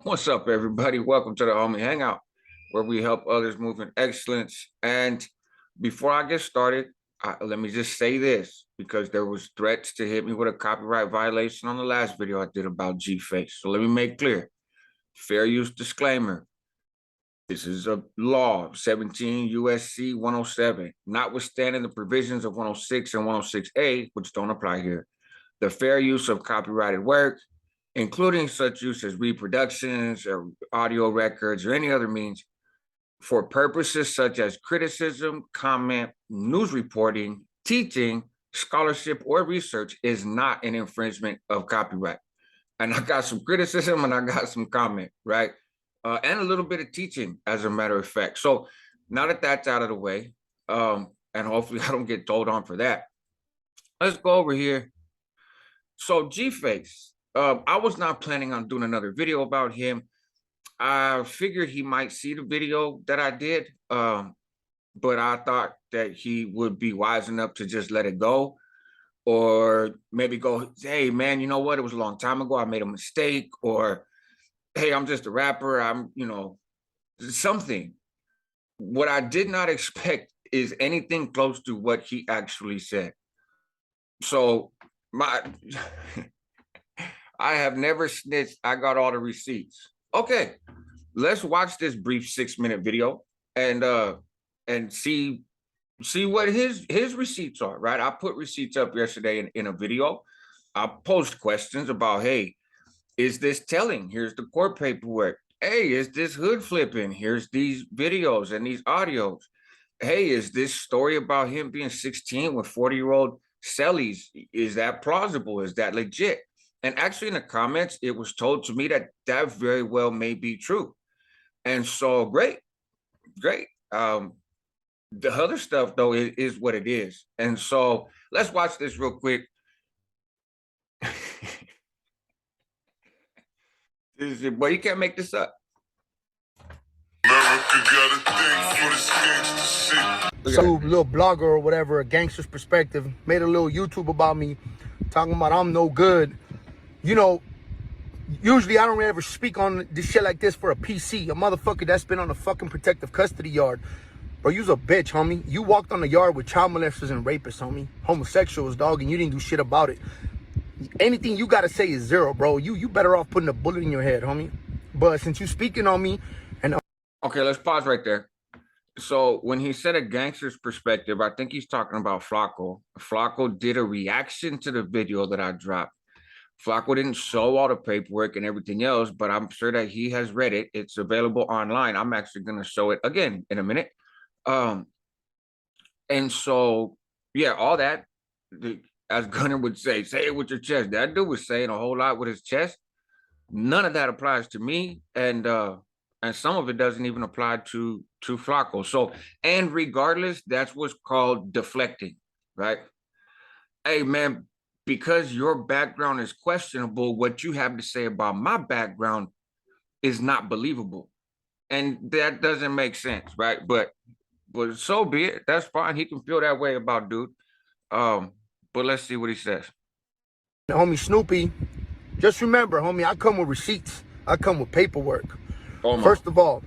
What's up, everybody? Welcome to the Homie Hangout, where we help others move in excellence. And before I get started, let me just say this, because there was threats to hit me with a copyright violation on the last video I did about G-Face. So let me make clear, fair use disclaimer. This is a law, 17 USC 107, notwithstanding the provisions of 106 and 106A, which don't apply here. The fair use of copyrighted work, including such use as reproductions or audio records or any other means, for purposes such as criticism, comment, news reporting, teaching, scholarship, or research, is not an infringement of copyright. And I got some criticism and I got some comment, right? And a little bit of teaching, as a matter of fact. So now that that's out of the way, and hopefully I don't get told on for that, let's go over here. So G-Face, I was not planning on doing another video about him. I figured he might see the video that I did, but I thought that he would be wise enough to just let it go, or maybe go, hey, man, you know what? It was a long time ago. I made a mistake, or, hey, I'm just a rapper. I'm, something. What I did not expect is anything close to what he actually said. So I have never snitched. I got all the receipts. Okay, let's watch this brief 6-minute video and see what his receipts are, right? I put receipts up yesterday in a video. I posed questions about, hey, is this telling? Here's the court paperwork. Hey, is this hood flipping? Here's these videos and these audios. Hey, is this story about him being 16 with 40-year-old cellies, is that plausible? Is that legit? And actually in the comments, it was told to me that that very well may be true. And so great. The other stuff, though, is what it is. And so let's watch this real quick. Boy, you can't make this up. So little blogger or whatever, a gangster's perspective, made a little YouTube about me, talking about I'm no good. You know, usually I don't ever speak on this shit like this for a PC, a motherfucker that's been on a fucking protective custody yard. Bro, you's a bitch, homie. You walked on the yard with child molesters and rapists, homie. Homosexuals, dog, and you didn't do shit about it. Anything you gotta say is zero, bro. You better off putting a bullet in your head, homie. But since you speaking on me and... Okay, let's pause right there. So when he said a gangster's perspective, I think he's talking about Flacco. Flacco did a reaction to the video that I dropped. Flacco didn't show all the paperwork and everything else, but I'm sure that he has read it. It's available online. I'm actually going to show it again in a minute. And so, yeah, all that, as Gunner would say it with your chest. That dude was saying a whole lot with his chest. None of that applies to me. And some of it doesn't even apply to Flacco. So, and regardless, that's what's called deflecting, right? Hey, man, because your background is questionable, what you have to say about my background is not believable. And that doesn't make sense, right? But so be it. That's fine. He can feel that way about dude. But let's see what he says. Homie Snoopy, just remember, homie, I come with receipts. I come with paperwork. First of all,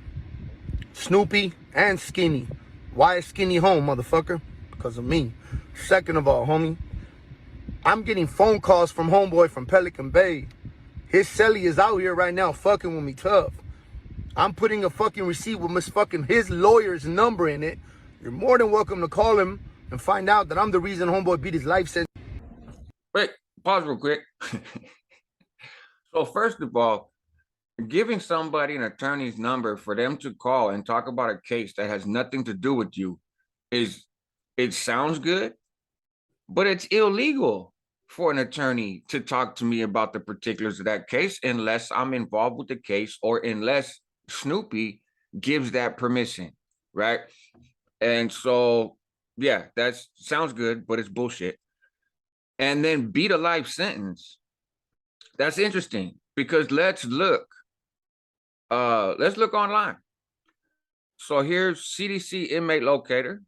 Snoopy and Skinny. Why is Skinny home, motherfucker? Because of me. Second of all, homie, I'm getting phone calls from homeboy from Pelican Bay. His celly is out here right now fucking with me tough. I'm putting a fucking receipt with his lawyer's number in it. You're more than welcome to call him and find out that I'm the reason homeboy beat his life sentence. Wait, pause real quick. So first of all, giving somebody an attorney's number for them to call and talk about a case that has nothing to do with you it sounds good, but it's illegal for an attorney to talk to me about the particulars of that case unless I'm involved with the case or unless Snoopy gives that permission, right? And so, yeah, that sounds good, but it's bullshit. And then beat a life sentence. That's interesting because let's look online. So here's CDC inmate locator,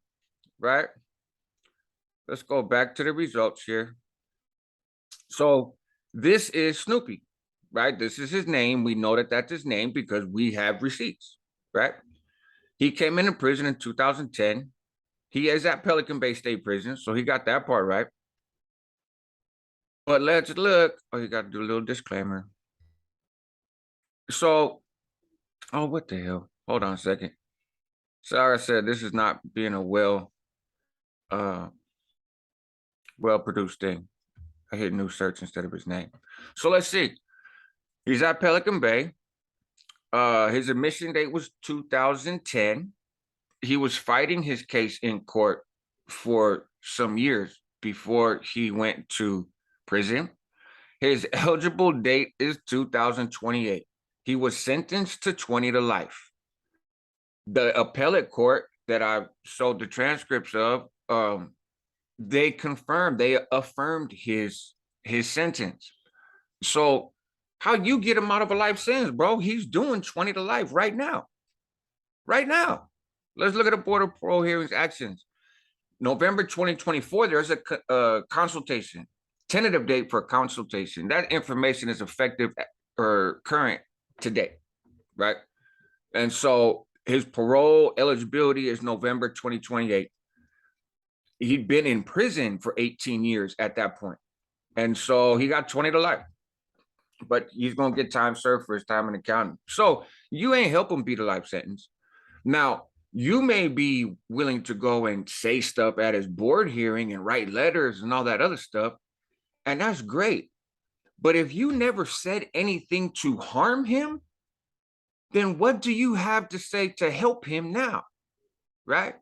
right? Let's go back to the results here. So this is Snoopy, right? This is his name. We know that that's his name because we have receipts, right? He came into prison in 2010. He is at Pelican Bay State Prison, so he got that part right. But let's look. Oh, you got to do a little disclaimer. So, oh, what the hell? Hold on a second. Sorry, I said this is not being a well-produced thing. I hit new search instead of his name. So let's see. He's at Pelican Bay. His admission date was 2010. He was fighting his case in court for some years before he went to prison. His eligible date is 2028. He was sentenced to 20 to life. The appellate court that I showed the transcripts of, they affirmed his sentence. So how you get him out of a life sentence, bro? He's doing 20 to life right now. Right now. Let's look at the Board of Parole Hearings actions. November 2024, there's a consultation, tentative date for consultation. That information is effective or current today, right? And so his parole eligibility is November 2028. He'd been in prison for 18 years at that point. And so he got 20 to life. But he's going to get time served for his time in the county. So you ain't help him beat a life sentence. Now, you may be willing to go and say stuff at his board hearing and write letters and all that other stuff. And that's great. But if you never said anything to harm him, then what do you have to say to help him now? Right?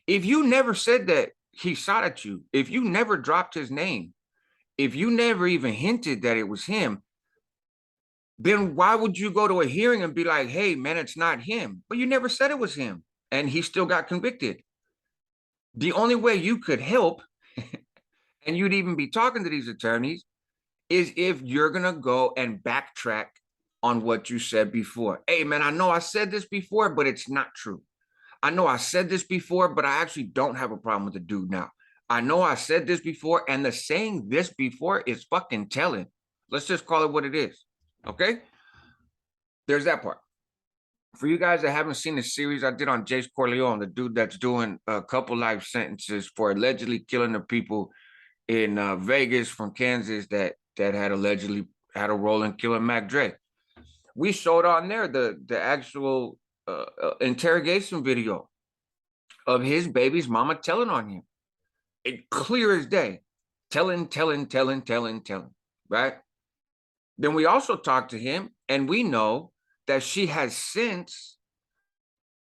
If you never said that he shot at you, if you never dropped his name, if you never even hinted that it was him, then why would you go to a hearing and be like, hey, man, it's not him? But you never said it was him, and he still got convicted. The only way you could help, and you'd even be talking to these attorneys, is if you're going to go and backtrack on what you said before. Hey, man, I know I said this before, but it's not true. I know I said this before, but I actually don't have a problem with the dude now. I know I said this before, and the saying this before is fucking telling. Let's just call it what it is. Okay? There's that part. For you guys that haven't seen the series I did on Jace Corleone, the dude that's doing a couple life sentences for allegedly killing the people in Vegas from Kansas that had allegedly had a role in killing Mac Dre. We showed on there the actual interrogation video of his baby's mama telling on him. It clear as day. Telling, right? Then we also talked to him, and we know that she has since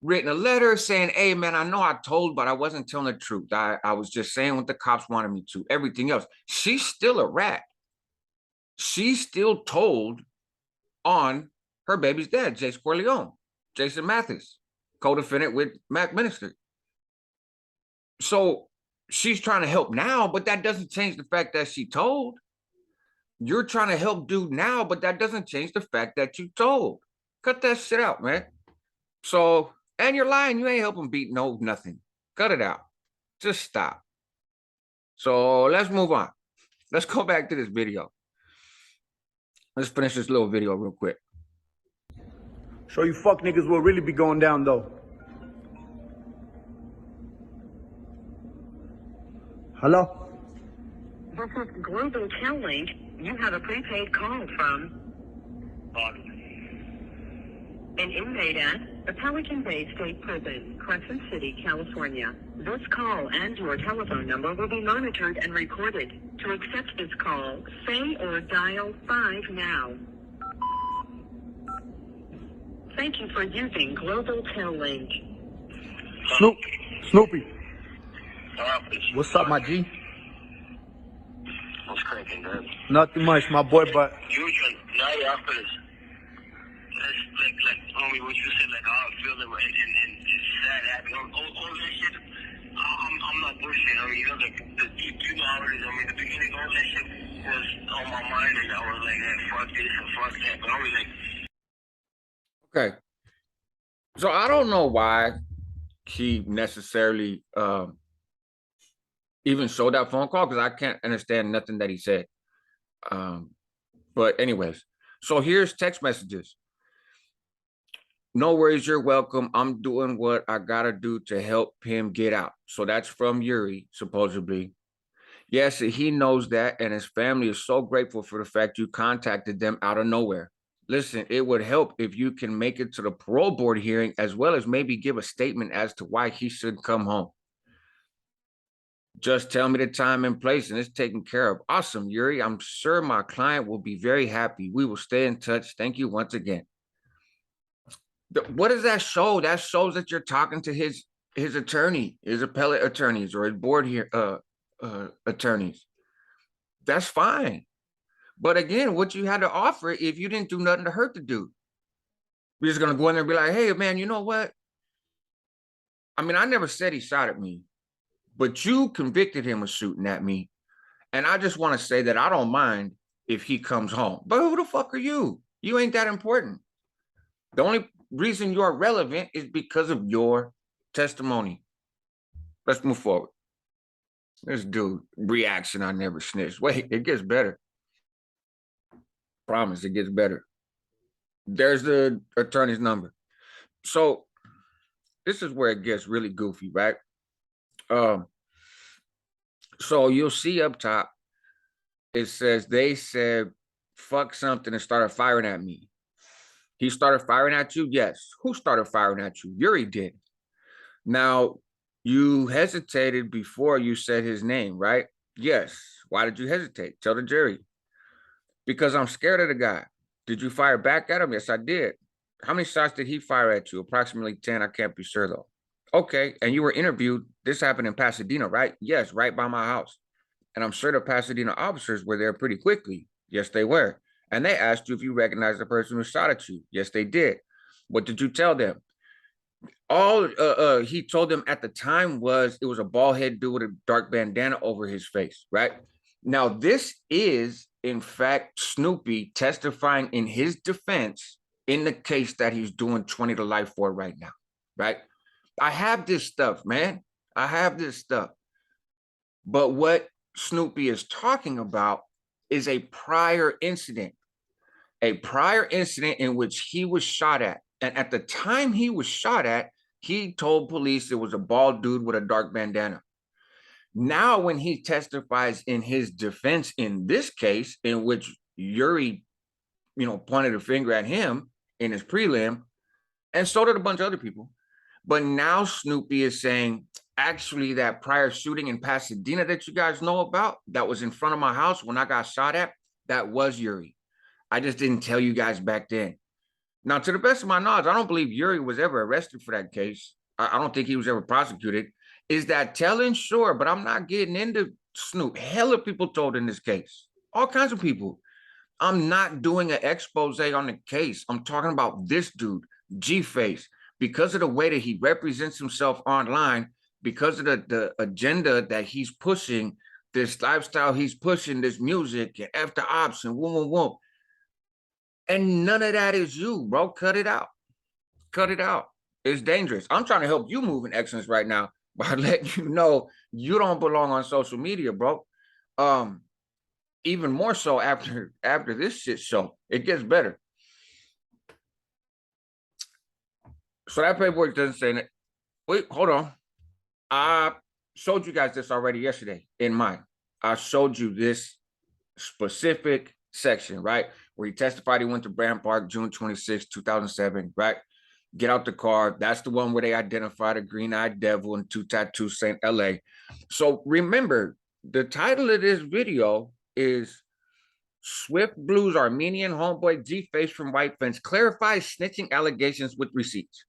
written a letter saying, hey, man, I know I told, but I wasn't telling the truth. I was just saying what the cops wanted me to. Everything else. She's still a rat. She's still told on her baby's dad, Jace Corleone, Jason Mathis, co-defendant with Mac Minister. So she's trying to help now, but that doesn't change the fact that she told. You're trying to help dude now, but that doesn't change the fact that you told. Cut that shit out, man. So, and you're lying. You ain't helping beat nothing. Cut it out. Just stop. So let's move on. Let's go back to this video. Let's finish this little video real quick. Show you fuck niggas will really be going down, though. Hello? This is Global Tel-Link. You have a prepaid call from an inmate at the Pelican Bay State Prison, Crescent City, California. This call and your telephone number will be monitored and recorded. To accept this call, say or dial 5 now. Thank you for using Global Tel-Link. Snoopy. What's up, my G? What's cracking, man? Nothing much, my boy, but... Now you're after this. That's like, homie, what you said, like, how I feel and it's sad happening. All that shit, I'm not bullshit. I mean, you know, you know how it is. I mean, the beginning, all that shit was on my mind, and I was like, hey, fuck this and fuck that. But I was like... Okay. So I don't know why he necessarily even showed that phone call, because I can't understand nothing that he said. But anyways, So here's text messages. No worries, you're welcome. I'm doing what I gotta do to help him get out. So that's from Yuri, supposedly. Yes, he knows that, and his family is so grateful for the fact you contacted them out of nowhere. Listen, it would help if you can make it to the parole board hearing, as well as maybe give a statement as to why he should come home. Just tell me the time and place, and it's taken care of. Awesome, Yuri. I'm sure my client will be very happy. We will stay in touch. Thank you once again. What does that show? That shows that you're talking to his attorney, his appellate attorneys, or his board here attorneys. That's fine. But again, what you had to offer if you didn't do nothing to hurt the dude? We're just gonna go in there and be like, hey man, you know what? I mean, I never said he shot at me, but you convicted him of shooting at me. And I just want to say that I don't mind if he comes home. But who the fuck are you? You ain't that important. The only reason you're relevant is because of your testimony. Let's move forward. This dude, reaction, I never snitched. Wait, it gets better. Promise, it gets better. There's the attorney's number. So this is where it gets really goofy, right? So you'll see up top, it says, they said, fuck something and started firing at me. He started firing at you? Yes. Who started firing at you? Yuri did. Now, you hesitated before you said his name, right? Yes. Why did you hesitate? Tell the jury. Because I'm scared of the guy. Did you fire back at him? Yes, I did. How many shots did he fire at you? Approximately 10. I can't be sure, though. Okay. And you were interviewed. This happened in Pasadena, right? Yes, right by my house. And I'm sure the Pasadena officers were there pretty quickly. Yes, they were. And they asked you if you recognized the person who shot at you. Yes, they did. What did you tell them? All he told them at the time was it was a bald head dude with a dark bandana over his face, right? Now, this is, in fact, Snoopy testifying in his defense in the case that he's doing 20 to life for right now, right? I have this stuff, man. I have this stuff. But what Snoopy is talking about is a prior incident in which he was shot at. And at the time he was shot at, he told police it was a bald dude with a dark bandana. Now, when he testifies in his defense in this case, in which Yuri, pointed a finger at him in his prelim, and so did a bunch of other people. But now Snoopy is saying, actually, that prior shooting in Pasadena that you guys know about, that was in front of my house when I got shot at, that was Yuri. I just didn't tell you guys back then. Now, to the best of my knowledge, I don't believe Yuri was ever arrested for that case. I don't think he was ever prosecuted. Is that telling? Sure, but I'm not getting into Snoop. Hella people told in this case. All kinds of people. I'm not doing an expose on the case. I'm talking about this dude, G-Face. Because of the way that he represents himself online, because of the agenda that he's pushing, this lifestyle he's pushing, this music, and after ops, and whoom. And none of that is you, bro. Cut it out. Cut it out. It's dangerous. I'm trying to help you move in excellence right now by letting you know you don't belong on social media, bro. Even more so after this shit show. It gets better. So that paperwork doesn't say that. Wait, hold on. I showed you guys this already yesterday in mine. I showed you this specific section, right? Where he testified he went to Brand Park June 26, 2007, right? Get out the car. That's the one where they identified a green-eyed devil and two tattoos saying LA. So remember, the title of this video is Swift Blues Armenian Homeboy G-Face from White Fence clarifies snitching allegations with receipts.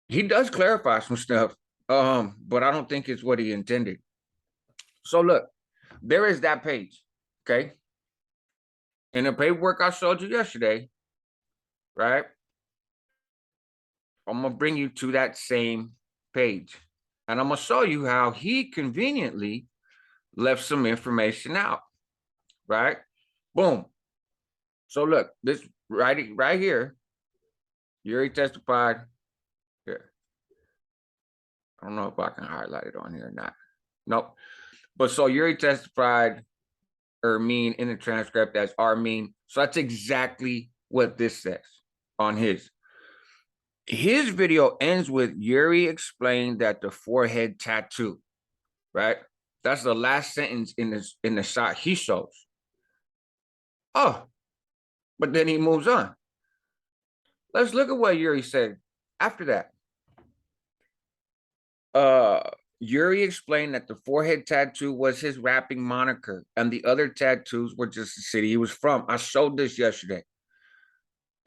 He does clarify some stuff, but I don't think it's what he intended. So look, there is that page, okay? In the paperwork I showed you yesterday, right? I'm going to bring you to that same page. And I'm going to show you how he conveniently left some information out, right? Boom. So look, this right here, Yuri testified here. I don't know if I can highlight it on here or not. Nope. But so Yuri testified Armenian in the transcript as Armenian. So that's exactly what this says on his. His video ends with Yuri explained that the forehead tattoo, right? That's the last sentence in the shot he shows. Oh, but then he moves on. Let's look at what Yuri said after that. Yuri explained that the forehead tattoo was his rapping moniker and the other tattoos were just the city he was from. I showed this yesterday.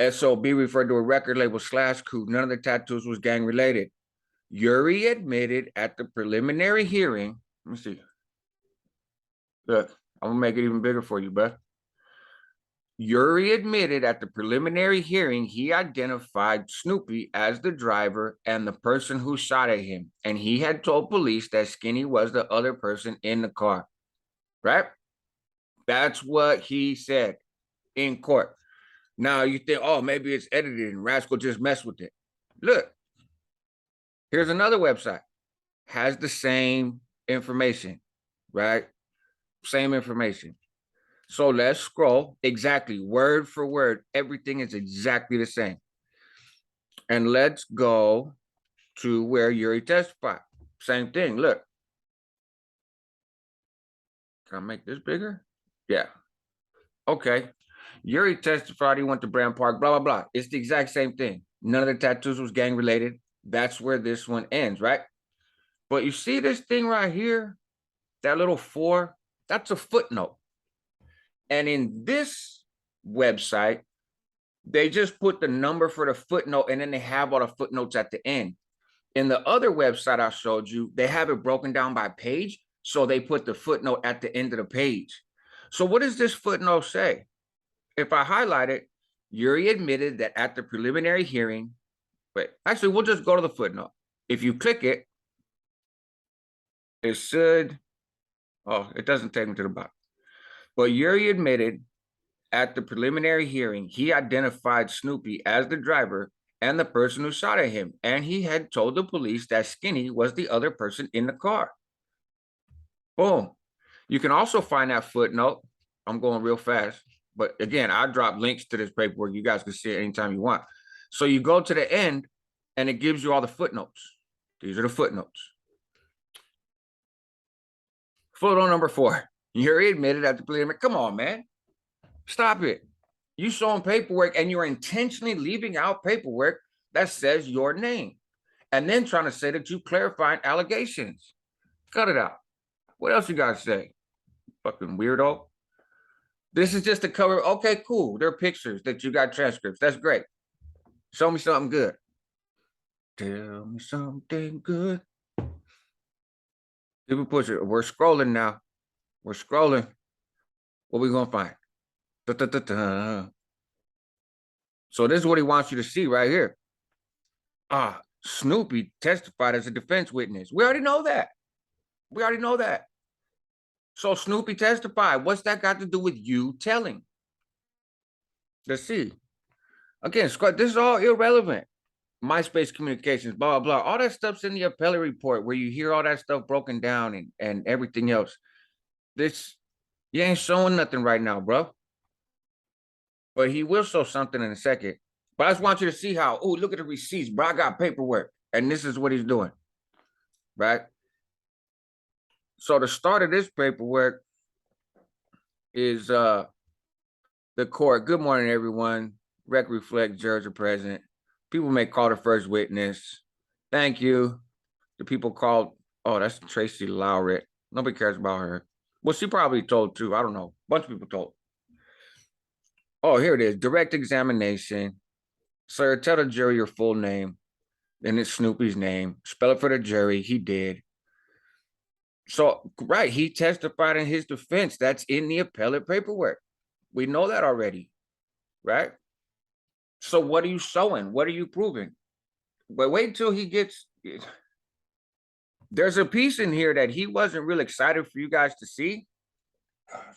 SOB referred to a record label / coup. None of the tattoos was gang related. Yuri admitted at the preliminary hearing. Let me see. Look, I'm gonna make it even bigger for you, bud. Yuri admitted at the preliminary hearing he identified Snoopy as the driver and the person who shot at him, and he had told police that Skinny was the other person in the car, right? That's what he said in court. Now you think, oh, maybe it's edited and Rascal just messed with it. Look, here's another website, has the same information, right? Same information. So let's scroll exactly word for word. Everything is exactly the same. And let's go to where Yuri testified. Same thing. Look. Can I make this bigger? Yeah. Okay. Yuri testified he went to Brand Park, blah, blah, blah. It's the exact same thing. None of the tattoos was gang related. That's where this one ends, right? But you see this thing right here? That little 4? That's a footnote. And in this website, they just put the number for the footnote and then they have all the footnotes at the end. In the other website I showed you, they have it broken down by page. So they put the footnote at the end of the page. So what does this footnote say? If I highlight it, Yuri admitted that at the preliminary hearing, but actually we'll just go to the footnote. If you click it, it should, oh, it doesn't take me to the bottom. But Yuri admitted at the preliminary hearing, he identified Snoopy as the driver and the person who shot at him. And he had told the police that Skinny was the other person in the car. Boom. You can also find that footnote. I'm going real fast. But again, I drop links to this paperwork. You guys can see it anytime you want. So you go to the end and it gives you all the footnotes. These are the footnotes. Footnote number 4. Yuri admitted at the preliminary. Come on, man. Stop it. You showing paperwork and you're intentionally leaving out paperwork that says your name. And then trying to say that you clarifying allegations. Cut it out. What else you guys say? Fucking weirdo. This is just a cover. Okay, cool. There are pictures that you got transcripts. That's great. Show me something good. Tell me something good. People push it. We're scrolling now. We're scrolling. What we gonna find? Da, da, da, da. So this is what he wants you to see right here. Snoopy testified as a defense witness. We already know that. We already know that. So Snoopy testified. What's that got to do with you telling? Let's see. Again, this is all irrelevant. MySpace communications, blah, blah, blah. All that stuff's in the appellate report where you hear all that stuff broken down and everything else. This, you ain't showing nothing right now, bro. But he will show something in a second. But I just want you to see how, oh, look at the receipts, bro. I got paperwork. And this is what he's doing, right? So the start of this paperwork is the court. Good morning, everyone. Rec reflect, jurors are present. People may call the first witness. Thank you. The people called, oh, that's Tracy Lowry. Nobody cares about her. Well, she probably told too. I don't know. A bunch of people told. Oh, here it is. Direct examination. Sir, tell the jury your full name. Then it's Snoopy's name. Spell it for the jury. He did. So, right, he testified in his defense. That's in the appellate paperwork. We know that already, right? So what are you showing? What are you proving? But wait until he gets... There's a piece in here that he wasn't real excited for you guys to see.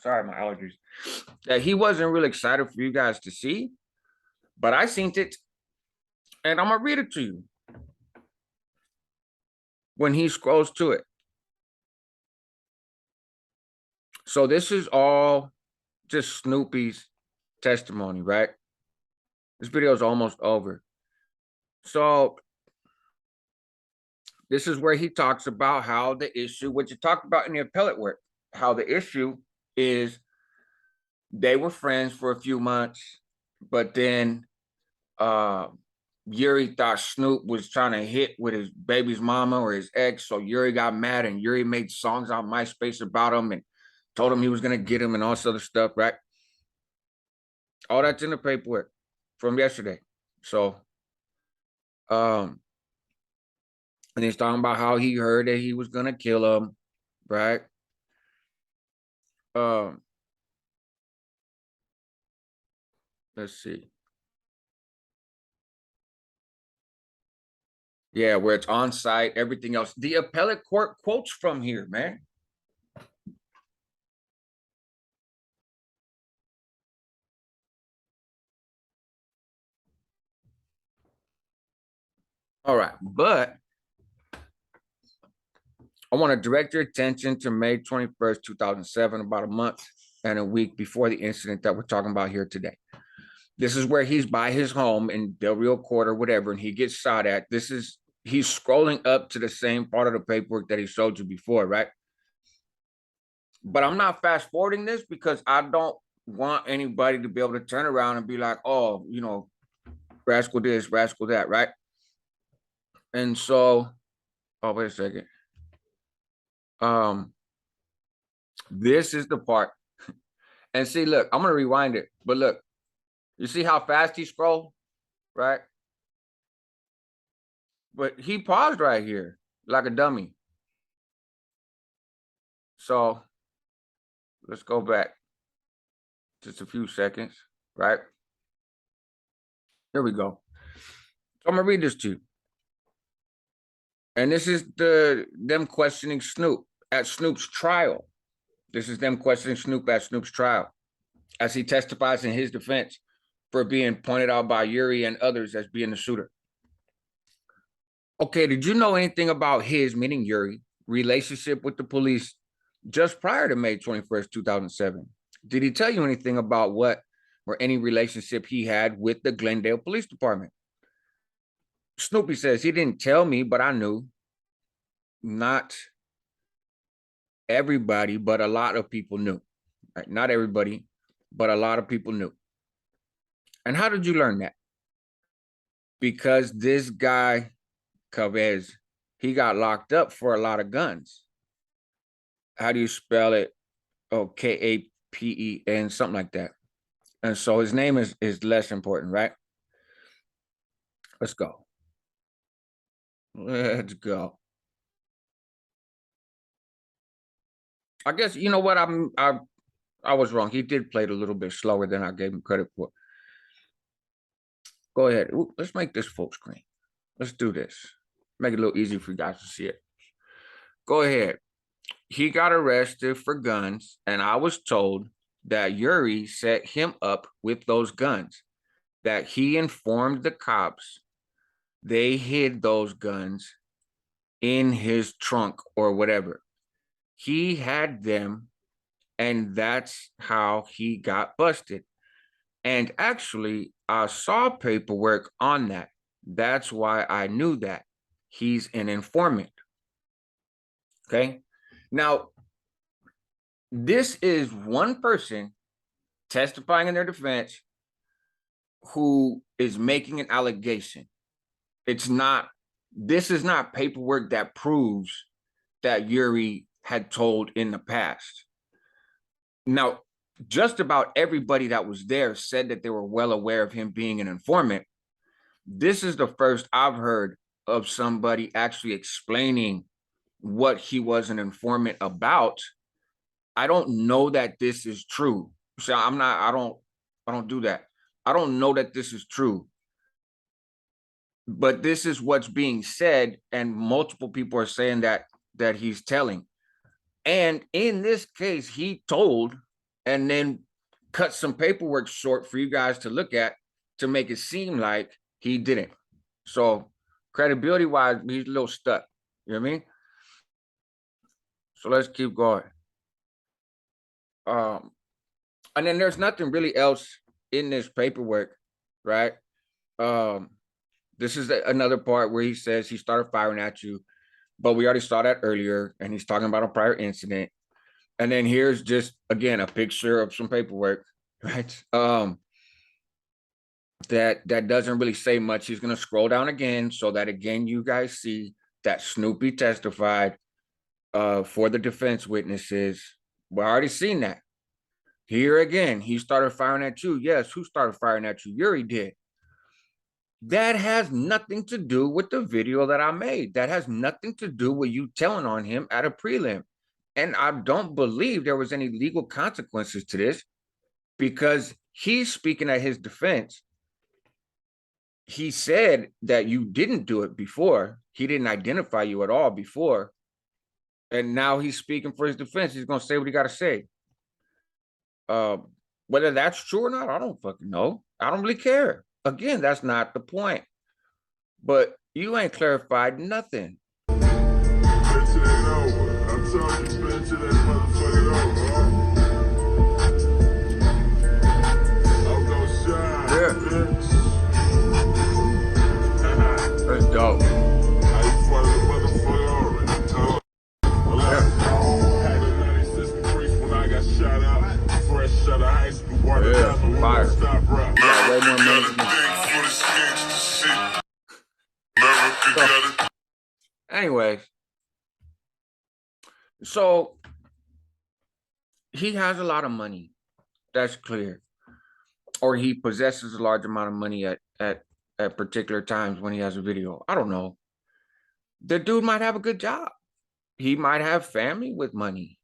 Sorry, my allergies. That he wasn't real excited for you guys to see. But I seen it. And I'm going to read it to you. When he scrolls to it. So this is all just Snoopy's testimony, right? This video is almost over. So this is where he talks about how the issue, which you talked about in the appellate work, how the issue is they were friends for a few months, but then Yuri thought Snoop was trying to hit with his baby's mama or his ex. So Yuri got mad and Yuri made songs on MySpace about him and told him he was going to get him and all this other stuff, right? All that's in the paperwork from yesterday. So, and he's talking about how he heard that he was going to kill him, right? Let's see. Yeah, where it's on site, everything else. The appellate court quotes from here, man. All right, but I want to direct your attention to May 21st, 2007, about a month and a week before the incident that we're talking about here today. This is where he's by his home in Del Rio Court or whatever, and he gets shot at. He's scrolling up to the same part of the paperwork that he showed you before, right? But I'm not fast forwarding this because I don't want anybody to be able to turn around and be like, oh, you know, rascal this, rascal that, right? And so, oh, wait a second. This is the part. And see, look, I'm gonna rewind it, but look, you see how fast he scrolled, right? But he paused right here like a dummy. So let's go back just a few seconds, right? Here we go. So I'm gonna read this to you. And this is them questioning Snoop at Snoop's trial. This is them questioning Snoop at Snoop's trial as he testifies in his defense for being pointed out by Yuri and others as being the shooter. Okay, did you know anything about his, meaning Yuri, relationship with the police just prior to May 21st, 2007? Did he tell you anything about what or any relationship he had with the Glendale Police Department? Snoopy says he didn't tell me, but I knew. Not everybody, but a lot of people knew. Right? Not everybody, but a lot of people knew. And how did you learn that? Because this guy, Chavez, he got locked up for a lot of guns. How do you spell it? Oh, Kapen, something like that. And so his name is less important, right? Let's go. Let's go. I guess, you know what, I was wrong. He did play it a little bit slower than I gave him credit for. Go ahead. Ooh, let's make this full screen. Let's do this. Make it a little easier for you guys to see it. Go ahead. He got arrested for guns, and I was told that Yuri set him up with those guns, that he informed the cops they hid those guns in his trunk or whatever. He had them, and that's how he got busted. And actually, I saw paperwork on that. That's why I knew that. He's an informant. Okay? Now, this is one person testifying in their defense who is making an allegation. This is not paperwork that proves that Yuri had told in the past. Now, just about everybody that was there said that they were well aware of him being an informant. This is the first I've heard of somebody actually explaining what he was an informant about. I don't know that this is true. So I don't do that. I don't know that this is true. But this is what's being said, and multiple people are saying that he's telling. And in this case, he told and then cut some paperwork short for you guys to look at to make it seem like he didn't. So credibility wise, he's a little stuck. You know what I mean? So let's keep going. And then there's nothing really else in this paperwork, right? This is another part where he says he started firing at you, but we already saw that earlier, and he's talking about a prior incident. And then here's just, again, a picture of some paperwork, right? That doesn't really say much. He's going to scroll down again so that, again, you guys see that Snoopy testified for the defense witnesses. We've already seen that. Here again, he started firing at you. Yes, who started firing at you? Yuri did. That has nothing to do with the video that I made. That has nothing to do with you telling on him at a prelim. And I don't believe there was any legal consequences to this, because he's speaking at his defense. He said that you didn't do it before. He didn't identify you at all before. And now he's speaking for his defense. He's going to say what he got to say. Whether that's true or not, I don't fucking know. I don't really care. Again, that's not the point. But you ain't clarified nothing. That's dope. Yeah, fire. Way more money than anyways, so he has a lot of money. That's clear. Or he possesses a large amount of money at particular times when he has a video. I don't know. The dude might have a good job. He might have family with money.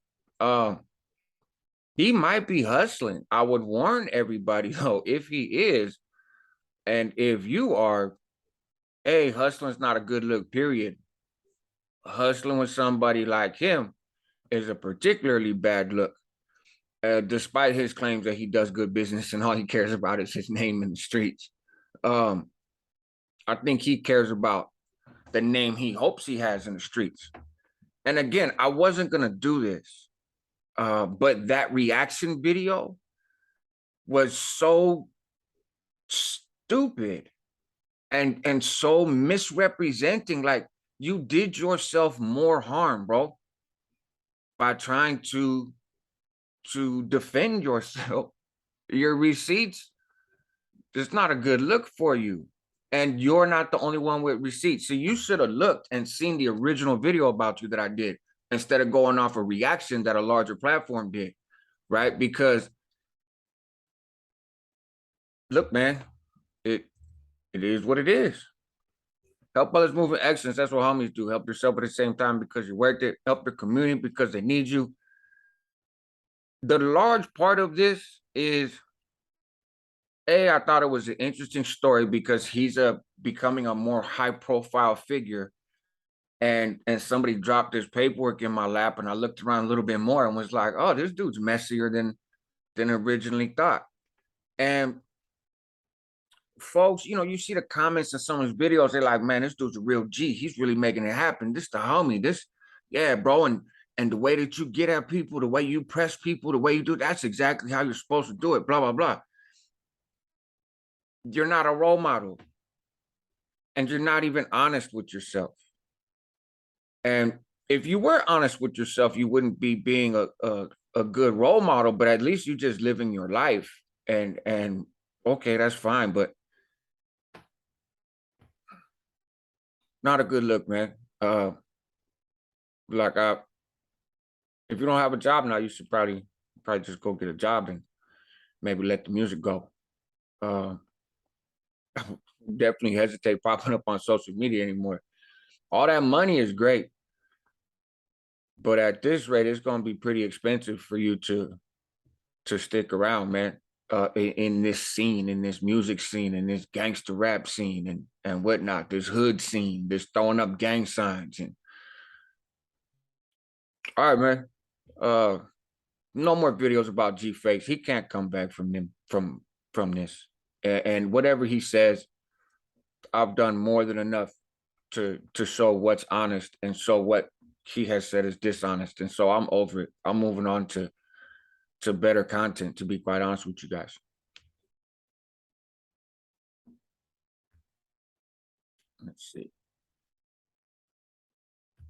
He might be hustling. I would warn everybody, though, if he is, and if you are, hey, hustling's not a good look, period. Hustling with somebody like him is a particularly bad look, despite his claims that he does good business and all he cares about is his name in the streets. I think he cares about the name he hopes he has in the streets. And again, I wasn't going to do this. But that reaction video was so stupid and so misrepresenting. Like, you did yourself more harm, bro, by trying to defend yourself. Your receipts, it's not a good look for you. And you're not the only one with receipts. So you should have looked and seen the original video about you that I did, instead of going off a reaction that a larger platform did, right? Because, look, man, it is what it is. Help others move in excellence. That's what homies do. Help yourself at the same time because you worked it. Help the community because they need you. The large part of this is, I thought it was an interesting story because he's becoming a more high-profile figure. And somebody dropped this paperwork in my lap, and I looked around a little bit more and was like, oh, this dude's messier than originally thought. And folks, you see the comments in some of his videos, they're like, man, this dude's a real G. He's really making it happen. This the homie. This, yeah, bro. And the way that you get at people, the way you press people, the way you do, that's exactly how you're supposed to do it, blah, blah, blah. You're not a role model. And you're not even honest with yourself. And if you were honest with yourself, you wouldn't be being a good role model, but at least you just living your life. And okay, that's fine, but not a good look, man. If you don't have a job now, you should probably just go get a job and maybe let the music go. Definitely hesitate popping up on social media anymore. All that money is great, but at this rate, it's going to be pretty expensive for you to stick around, man. In this scene, in this music scene, in this gangster rap scene, and whatnot, this hood scene, this throwing up gang signs, and all right, man. No more videos about G Fakes. He can't come back from this. And whatever he says, I've done more than enough to show what's honest and show what he has said is dishonest. And so I'm over it. I'm moving on to to better content, to be quite honest with you guys. Let's see.